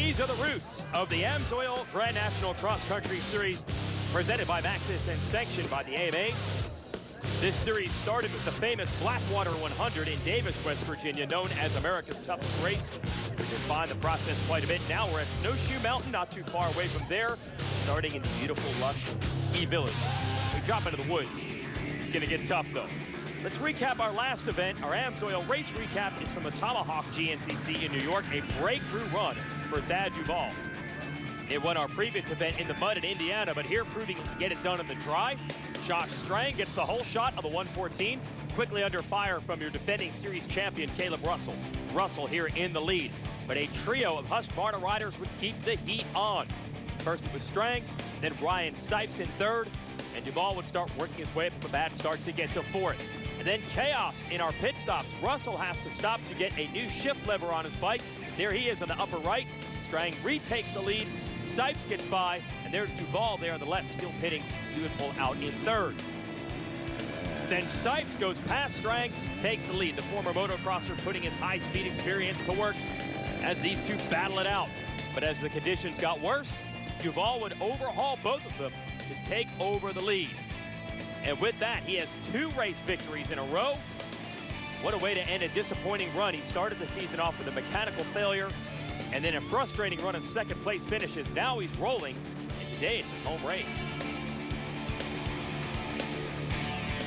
These are the roots of the AMSOIL Grand National Cross Country Series presented by Maxxis and sanctioned by the AMA. This series started with the famous Blackwater 100 in Davis, West Virginia, known as America's toughest race. We refined the process quite a bit. Now we're at Snowshoe Mountain, not too far away from there, starting in the beautiful, lush ski village. We drop into the woods. It's going to get tough, though. Let's recap our last event. Our AMSOIL race recap is from the Tomahawk GNCC in New York, a breakthrough run for Thad Duvall. It won our previous event in the mud in Indiana, but here proving he can get it done in the dry. Josh Strang gets the whole shot on the 114, quickly under fire from your defending series champion, Caleb Russell. Russell here in the lead, but a trio of Husqvarna riders would keep the heat on. First it was Strang, then Ryan Sipes in third, and Duvall would start working his way up from a bad start to get to fourth. And then chaos in our pit stops. Russell has to stop to get a new shift lever on his bike. There he is on the upper right. Strang retakes the lead. Sipes gets by, and there's Duvall there on the left, still pitting. He would pull out in third. Then Sipes goes past Strang, takes the lead. The former motocrosser putting his high-speed experience to work as these two battle it out. But as the conditions got worse, Duvall would overhaul both of them to take over the lead. And with that, he has 2 race victories in a row. What a way to end a disappointing run. He started the season off with a mechanical failure and then a frustrating run of second place finishes. Now he's rolling, and today it's his home race.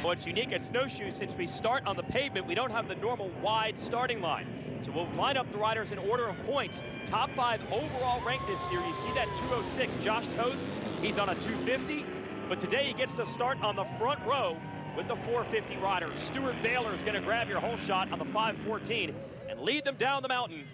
What's unique at Snowshoe, since we start on the pavement, we don't have the normal wide starting line. So we'll line up the riders in order of points. Top 5 overall rank this year. You see that 206, Josh Toth, he's on a 250. But today he gets to start on the front row with the 450 riders. Stuart Baylor is going to grab your whole shot on the 514 and lead them down the mountain.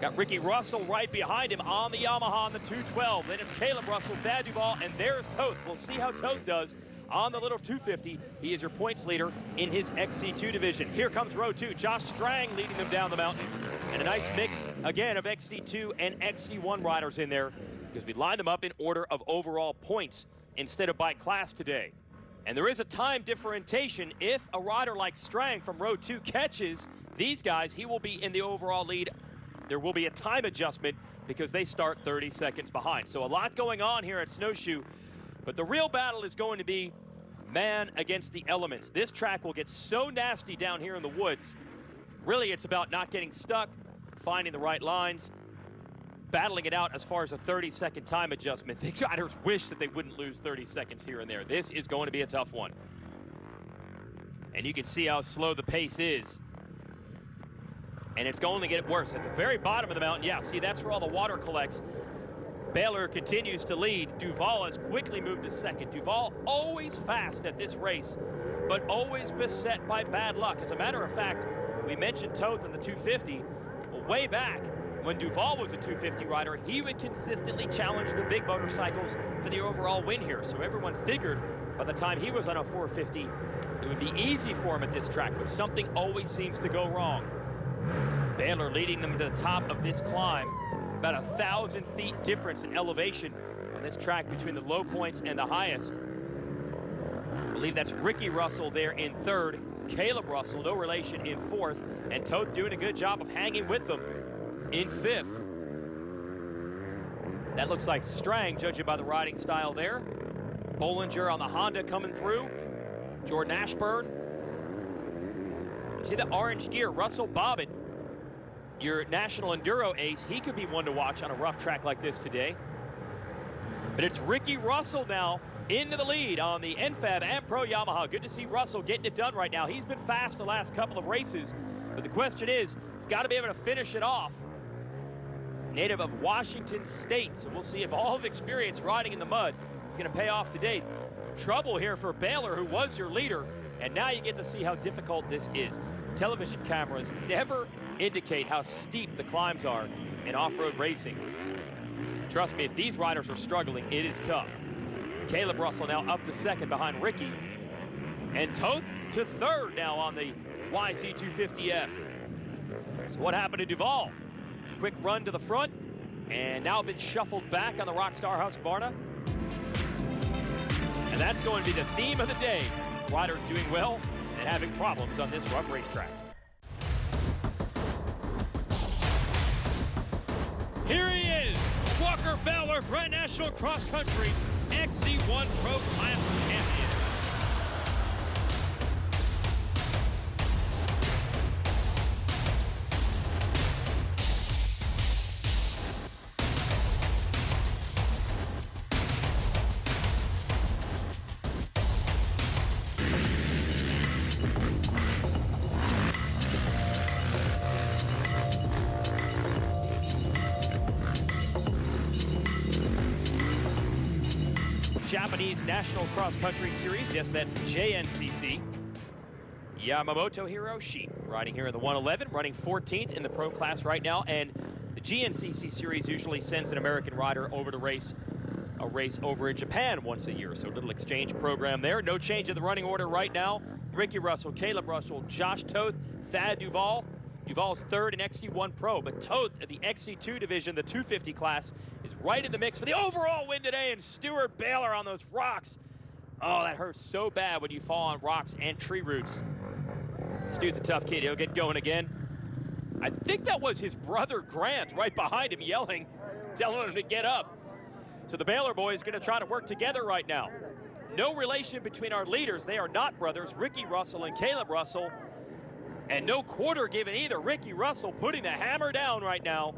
Got Ricky Russell right behind him on the Yamaha on the 212. Then it's Caleb Russell, Thad Duvall, and there's Toth. We'll see how Toth does on the little 250. He is your points leader in his XC2 division. Here comes row 2. Josh Strang leading them down the mountain. And a nice mix, again, of XC2 and XC1 riders in there, because we lined them up in order of overall points instead of by class today. And there is a time differentiation. If a rider like Strang from row 2 catches these guys, he will be in the overall lead. There will be a time adjustment because they start 30 seconds behind. So a lot going on here at Snowshoe, but the real battle is going to be man against the elements. This track will get so nasty down here in the woods. Really, it's about not getting stuck, finding the right lines, battling it out as far as a 30-second time adjustment. The riders wish that they wouldn't lose 30 seconds here and there. This is going to be a tough one. And you can see how slow the pace is. And it's going to get worse. At the very bottom of the mountain, yeah, see, that's where all the water collects. Baylor continues to lead. Duvall has quickly moved to second. Duvall always fast at this race, but always beset by bad luck. As a matter of fact, we mentioned Toth in the 250. Well, way back, when Duvall was a 250 rider, he would consistently challenge the big motorcycles for the overall win here. So everyone figured by the time he was on a 450, it would be easy for him at this track, but something always seems to go wrong. Baylor leading them to the top of this climb. About 1,000 feet difference in elevation on this track between the low points and the highest. I believe that's Ricky Russell there in third, Caleb Russell, no relation, in fourth, and Toth doing a good job of hanging with them in fifth. That looks like Strang, judging by the riding style there. Bollinger on the Honda coming through. Jordan Ashburn. See the orange gear, Russell Bobbitt, your national enduro ace. He could be one to watch on a rough track like this today. But it's Ricky Russell now into the lead on the NFAB and Pro Yamaha. Good to see Russell getting it done right now. He's been fast the last couple of races, but the question is, he's got to be able to finish it off. Native of Washington State, so we'll see if all of experience riding in the mud is going to pay off today. Trouble here for Baylor, who was your leader, and now you get to see how difficult this is. Television cameras never indicate how steep the climbs are in off-road racing. Trust me, if these riders are struggling, it is tough. Caleb Russell now up to second behind Ricky, and Toth to third now on the YZ250F. So what happened to Duvall? Quick run to the front, and now been shuffled back on the Rockstar Husqvarna. And that's going to be the theme of the day. Riders doing well and having problems on this rough racetrack. Here he is, Walker Fowler, Grand National Cross Country XC1 Pro Class Champion. Japanese National Cross Country Series. Yes, that's JNCC. Yamamoto Hiroshi riding here in the 111, running 14th in the pro class right now. And the GNCC Series usually sends an American rider over to race a race over in Japan once a year. So a little exchange program there. No change in the running order right now. Ricky Russell, Caleb Russell, Josh Toth, Thad Duval. Duval's third in XC1 Pro, but Toth at the XC2 division, the 250 class, is right in the mix for the overall win today, and Stuart Baylor on those rocks. Oh, that hurts so bad when you fall on rocks and tree roots. Stu's a tough kid. He'll get going again. I think that was his brother Grant right behind him yelling, telling him to get up. So the Baylor boys going to try to work together right now. No relation between our leaders. They are not brothers, Ricky Russell and Caleb Russell. And no quarter given either. Ricky Russell putting the hammer down right now.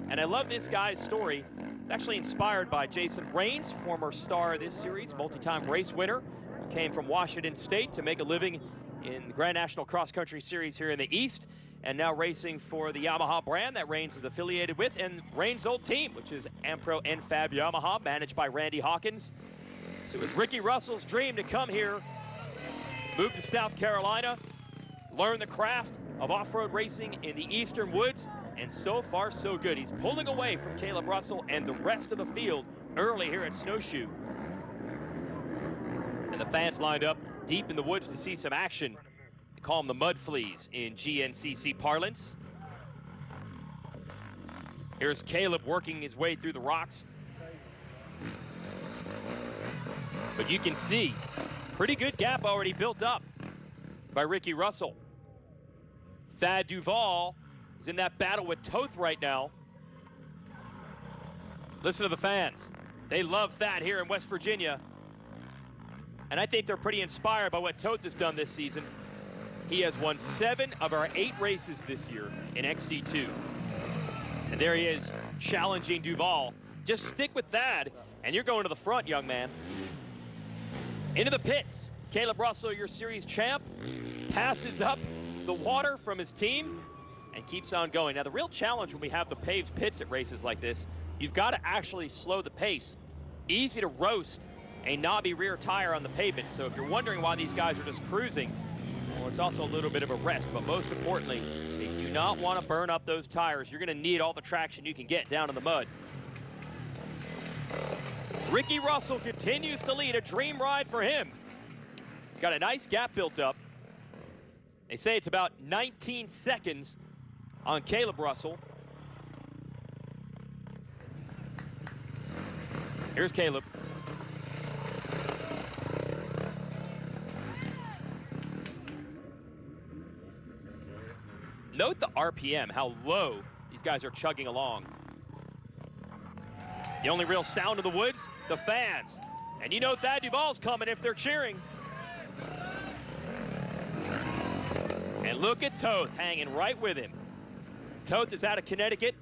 And I love this guy's story. It's actually inspired by Jason Raines, former star of this series, multi-time race winner, who came from Washington State to make a living in the Grand National Cross Country Series here in the East, and now racing for the Yamaha brand that Raines is affiliated with, and Raines' old team, which is Ampro NFAB Yamaha, managed by Randy Hawkins. So it was Ricky Russell's dream to come here, move to South Carolina, learn the craft of off-road racing in the Eastern Woods, and so far so good. He's pulling away from Caleb Russell and the rest of the field early here at Snowshoe. And the fans lined up deep in the woods to see some action. They call them the Mud Fleas in GNCC parlance. Here's Caleb working his way through the rocks. But you can see, pretty good gap already built up by Ricky Russell. Thad Duval is in that battle with Toth right now. Listen to the fans. They love Thad here in West Virginia. And I think they're pretty inspired by what Toth has done this season. He has won 7 of our 8 races this year in XC2. And there he is, challenging Duval. Just stick with Thad, and you're going to the front, young man. Into the pits. Caleb Russell, your series champ, passes up the water from his team and keeps on going. Now, the real challenge when we have the paved pits at races like this, you've got to actually slow the pace. Easy to roast a knobby rear tire on the pavement. So if you're wondering why these guys are just cruising, well, it's also a little bit of a rest. But most importantly, they do not want to burn up those tires. You're going to need all the traction you can get down in the mud. Ricky Russell continues to lead, a dream ride for him. Got a nice gap built up. They say it's about 19 seconds on Caleb Russell. Here's Caleb. Note the RPM, how low these guys are chugging along. The only real sound in the woods, the fans. And you know Thad Duval's coming if they're cheering. And look at Toth hanging right with him. Toth is out of Connecticut,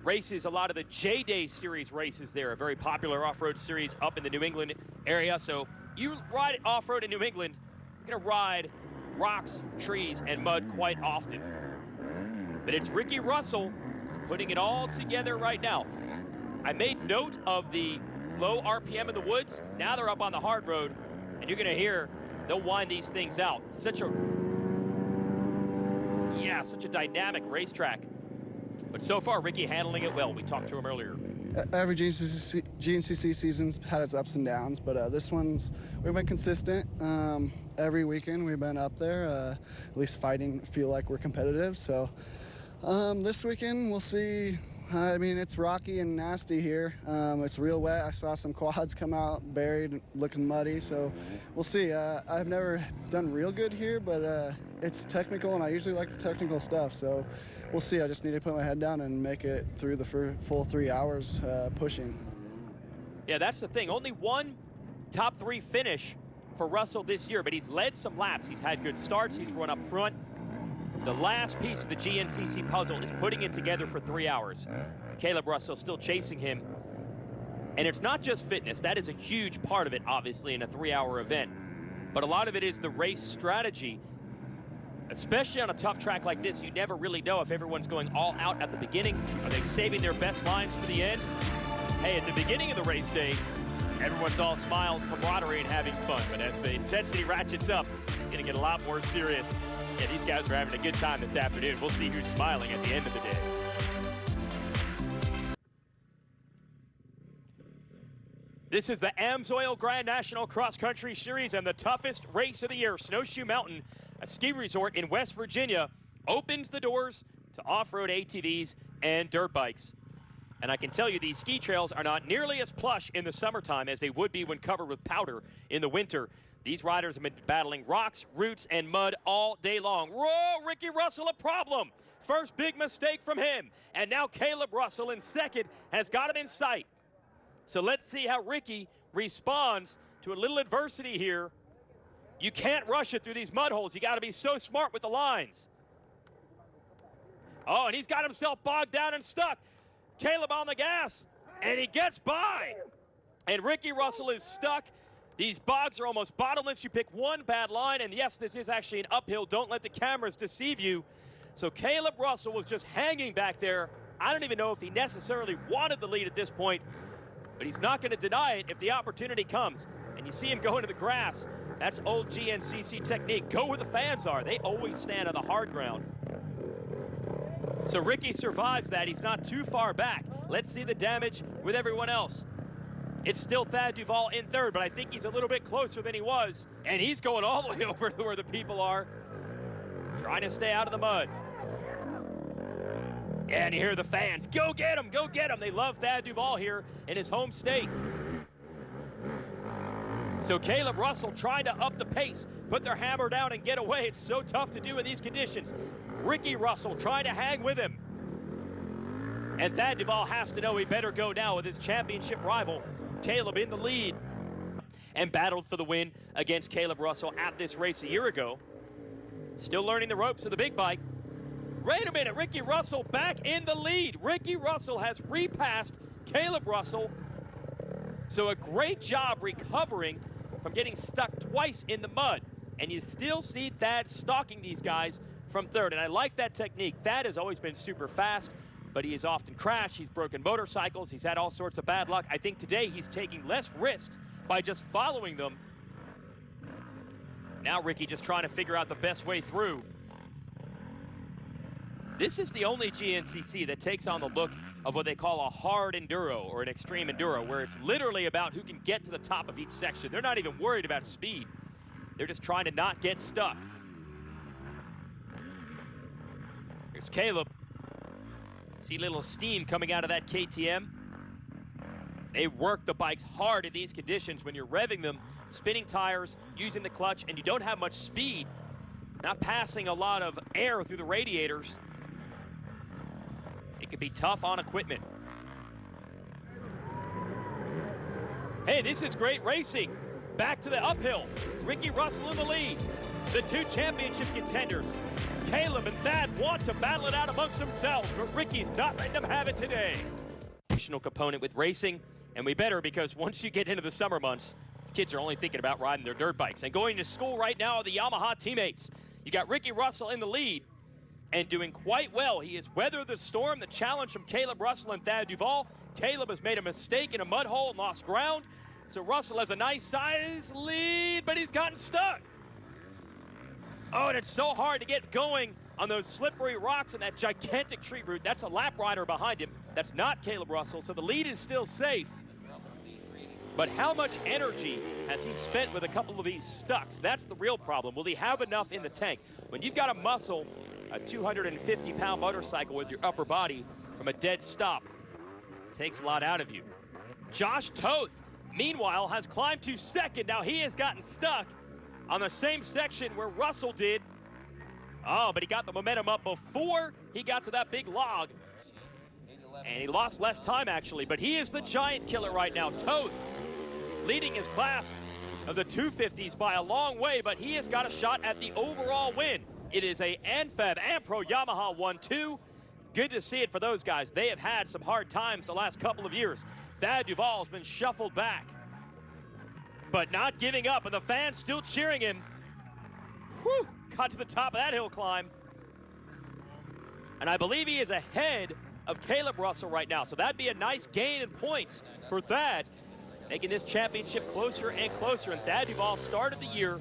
races a lot of the J-Day Series races there, a very popular off-road series up in the New England area. So you ride off-road in New England, you're gonna ride rocks, trees, and mud quite often. But it's Ricky Russell putting it all together right now. I made note of the low RPM in the woods. Now they're up on the hard road, and you're gonna hear they'll wind these things out. Such a dynamic racetrack. But so far, Ricky handling it well. We talked to him earlier. Every GNCC season's had its ups and downs, but this one's, we've been consistent. Every weekend we've been up there, at least fighting, feel like we're competitive. So this weekend we'll see I mean, it's rocky and nasty here. It's real wet. I saw some quads come out buried, looking muddy, so we'll see. I've never done real good here, but it's technical, and I usually like the technical stuff, so we'll see. I just need to put my head down and make it through the full 3 hours pushing. Yeah, that's the thing. Only one top 3 finish for Russell this year, but he's led some laps. He's had good starts. He's run up front. The last piece of the GNCC puzzle is putting it together for 3 hours. Caleb Russell still chasing him. And it's not just fitness. That is a huge part of it, obviously, in a 3-hour event. But a lot of it is the race strategy. Especially on a tough track like this, you never really know if everyone's going all out at the beginning. Are they saving their best lines for the end? Hey, at the beginning of the race day, everyone's all smiles, camaraderie, and having fun. But as the intensity ratchets up, it's going to get a lot more serious. Yeah, these guys are having a good time this afternoon. We'll see who's smiling at the end of the day. This is the AMSOIL Grand National Cross Country Series, and the toughest race of the year, Snowshoe Mountain, a ski resort in West Virginia, opens the doors to off-road ATVs and dirt bikes. And I can tell you these ski trails are not nearly as plush in the summertime as they would be when covered with powder in the winter. These riders have been battling rocks, roots, and mud all day long. Whoa, Ricky Russell, a problem. First big mistake from him. And now Caleb Russell in second has got him in sight. So let's see how Ricky responds to a little adversity here. You can't rush it through these mud holes. You got to be so smart with the lines. Oh, and he's got himself bogged down and stuck. Caleb on the gas, and he gets by. And Ricky Russell is stuck. These bogs are almost bottomless. You pick one bad line, and yes, this is actually an uphill. Don't let the cameras deceive you. So Caleb Russell was just hanging back there. I don't even know if he necessarily wanted the lead at this point, but he's not going to deny it if the opportunity comes. And you see him go into the grass. That's old GNCC technique. Go where the fans are. They always stand on the hard ground. So Ricky survives that. He's not too far back. Let's see the damage with everyone else. It's still Thad Duvall in third, but I think he's a little bit closer than he was. And he's going all the way over to where the people are, trying to stay out of the mud. And you hear the fans, go get him, go get him. They love Thad Duvall here in his home state. So Caleb Russell trying to up the pace, put their hammer down and get away. It's so tough to do in these conditions. Ricky Russell trying to hang with him. And Thad Duvall has to know he better go now with his championship rival, Caleb, in the lead. And battled for the win against Caleb Russell at this race a year ago. Still learning the ropes of the big bike. Wait a minute, Ricky Russell back in the lead. Ricky Russell has repassed Caleb Russell. So a great job recovering from getting stuck twice in the mud. And you still see Thad stalking these guys from third. And I like that technique. Thad has always been super fast, but he has often crashed. He's broken motorcycles. He's had all sorts of bad luck. I think today he's taking less risks by just following them. Now Ricky just trying to figure out the best way through. This is the only GNCC that takes on the look of what they call a hard enduro or an extreme enduro, where it's literally about who can get to the top of each section. They're not even worried about speed. They're just trying to not get stuck. Here's Caleb. See a little steam coming out of that KTM. They work the bikes hard in these conditions when you're revving them, spinning tires, using the clutch, and you don't have much speed, not passing a lot of air through the radiators. It could be tough on equipment. Hey, this is great racing. Back to the uphill. Ricky Russell in the lead. The two championship contenders, Caleb and Thad, want to battle it out amongst themselves, but Ricky's not letting them have it today. Additional component with racing, and we better, because once you get into the summer months, kids are only thinking about riding their dirt bikes. And going to school right now are the Yamaha teammates. You got Ricky Russell in the lead and doing quite well. He has weathered the storm, the challenge from Caleb Russell and Thad Duvall. Caleb has made a mistake in a mud hole and lost ground. So Russell has a nice size lead, but he's gotten stuck. Oh, and it's so hard to get going on those slippery rocks and that gigantic tree root. That's a lap rider behind him. That's not Caleb Russell, so the lead is still safe. But how much energy has he spent with a couple of these stucks? That's the real problem. Will he have enough in the tank? When you've got to muscle a 250-pound motorcycle with your upper body, from a dead stop. Takes a lot out of you. Josh Toth, meanwhile, has climbed to second. Now he has gotten stuck on the same section where Russell did. Oh, but he got the momentum up before he got to that big log. And he lost less time, actually, but he is the giant killer right now. Toth leading his class of the 250s by a long way, but he has got a shot at the overall win. It is a AmFab Ampro Yamaha 1-2. Good to see it for those guys. They have had some hard times the last couple of years. Thad Duvall has been shuffled back, but not giving up, and the fans still cheering him. Whew, got to the top of that hill climb. And I believe he is ahead of Caleb Russell right now, so that'd be a nice gain in points for Thad, making this championship closer and closer. And Thad Duvall started the year,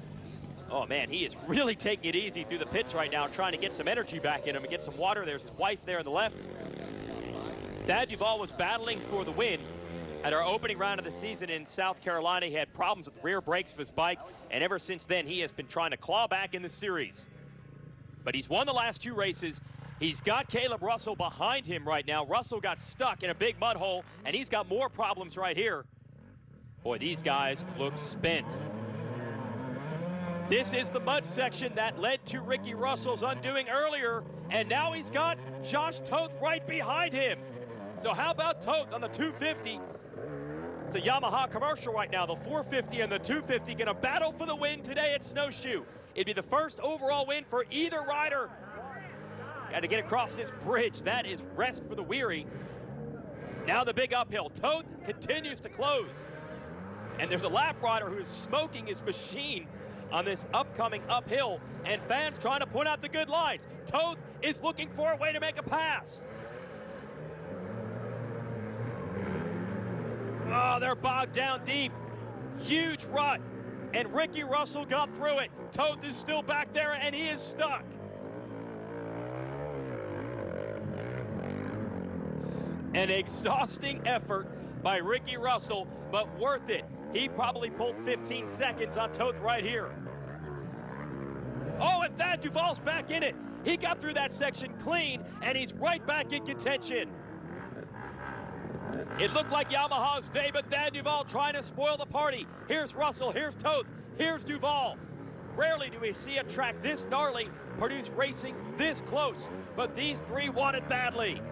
oh man, he is really taking it easy through the pits right now, trying to get some energy back in him and get some water. There's his wife there on the left. Thad Duvall was battling for the win at our opening round of the season in South Carolina. He had problems with the rear brakes of his bike, and ever since then he has been trying to claw back in the series. But he's won the last 2 races. He's got Caleb Russell behind him right now. Russell got stuck in a big mud hole, and he's got more problems right here. Boy, these guys look spent. This is the mud section that led to Ricky Russell's undoing earlier, and now he's got Josh Toth right behind him. So how about Toth on the 250? It's a Yamaha commercial right now. The 450 and the 250 gonna battle for the win today at Snowshoe. It'd be the first overall win for either rider. Got to get across this bridge. That is rest for the weary. Now the big uphill. Toth continues to close. And there's a lap rider who is smoking his machine on this upcoming uphill, and fans trying to point out the good lines. Toth is looking for a way to make a pass. Oh, they're bogged down deep. Huge rut. And Ricky Russell got through it. Toth is still back there, and he is stuck. An exhausting effort by Ricky Russell, but worth it. He probably pulled 15 seconds on Toth right here. Oh, and Thad Duvall's back in it. He got through that section clean, and he's right back in contention. It looked like Yamaha's day, but Thad Duvall trying to spoil the party. Here's Russell, here's Toth, here's Duvall. Rarely do we see a track this gnarly produce racing this close, but these 3 want it badly.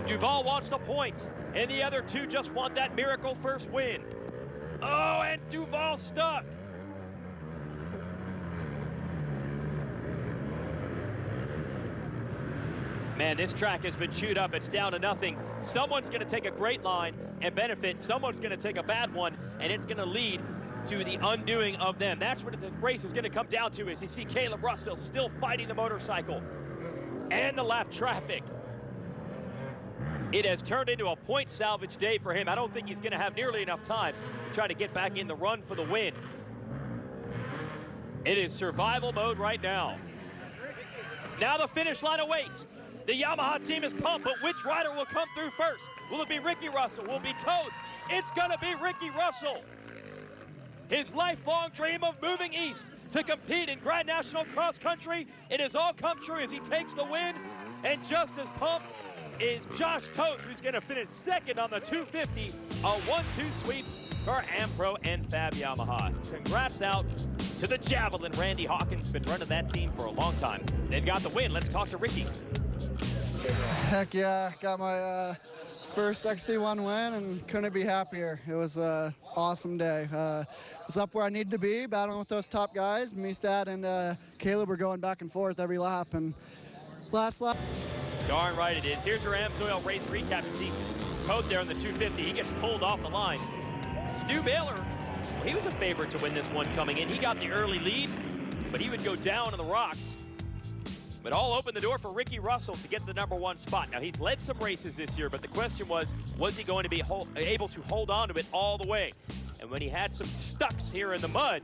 Duvall wants the points, and the other 2 just want that miracle first win. Oh, and Duvall stuck. Man, this track has been chewed up. It's down to nothing. Someone's going to take a great line and benefit. Someone's going to take a bad one, and it's going to lead to the undoing of them. That's what this race is going to come down to, is you see Caleb Russell still fighting the motorcycle and the lap traffic. It has turned into a point salvage day for him. I don't think he's going to have nearly enough time to try to get back in the run for the win. It is survival mode right now. Now the finish line awaits. The Yamaha team is pumped, but which rider will come through first? Will it be Ricky Russell? Will it be Toth? It's going to be Ricky Russell. His lifelong dream of moving east to compete in Grand National Cross Country, it has all come true as he takes the win. And just as pumped is Josh Toth, who's going to finish second on the 250, a 1-2 sweep for Ampro and Fab Yamaha. Congrats out to the Javelin. Randy Hawkins been running that team for a long time. They've got the win. Let's talk to Ricky. Heck yeah, got my first XC1 win and couldn't be happier. It was an awesome day. Was up where I needed to be, battling with those top guys. Me, Thad, and Caleb were going back and forth every lap, and last lap. Darn right it is. Here's your AMSOIL race recap. You see Toth there in the 250. He gets pulled off the line. Stu Baylor, well, he was a favorite to win this one coming in. He got the early lead, but he would go down in the rocks. But all opened the door for Ricky Russell to get the #1 spot. Now, he's led some races this year, but the question was he going to be able to hold on to it all the way? And when he had some stucks here in the mud,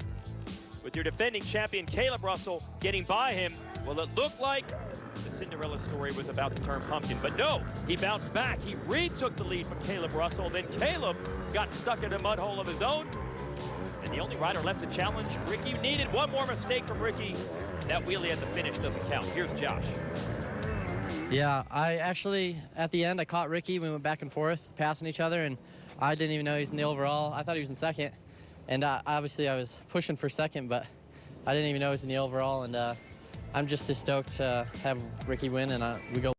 with your defending champion Caleb Russell getting by him, well, it looked like the Cinderella story was about to turn pumpkin. But no, he bounced back. He retook the lead from Caleb Russell. Then Caleb got stuck in a mud hole of his own. And the only rider left to challenge Ricky needed one more mistake from Ricky. That wheelie at the finish doesn't count. Here's Josh. Yeah, I actually, at the end, I caught Ricky. We went back and forth, passing each other, and I didn't even know he was in the overall. I thought he was in second. And obviously, I was pushing for second, but I didn't even know he was in the overall. And I'm just as stoked to have Ricky win, and we go.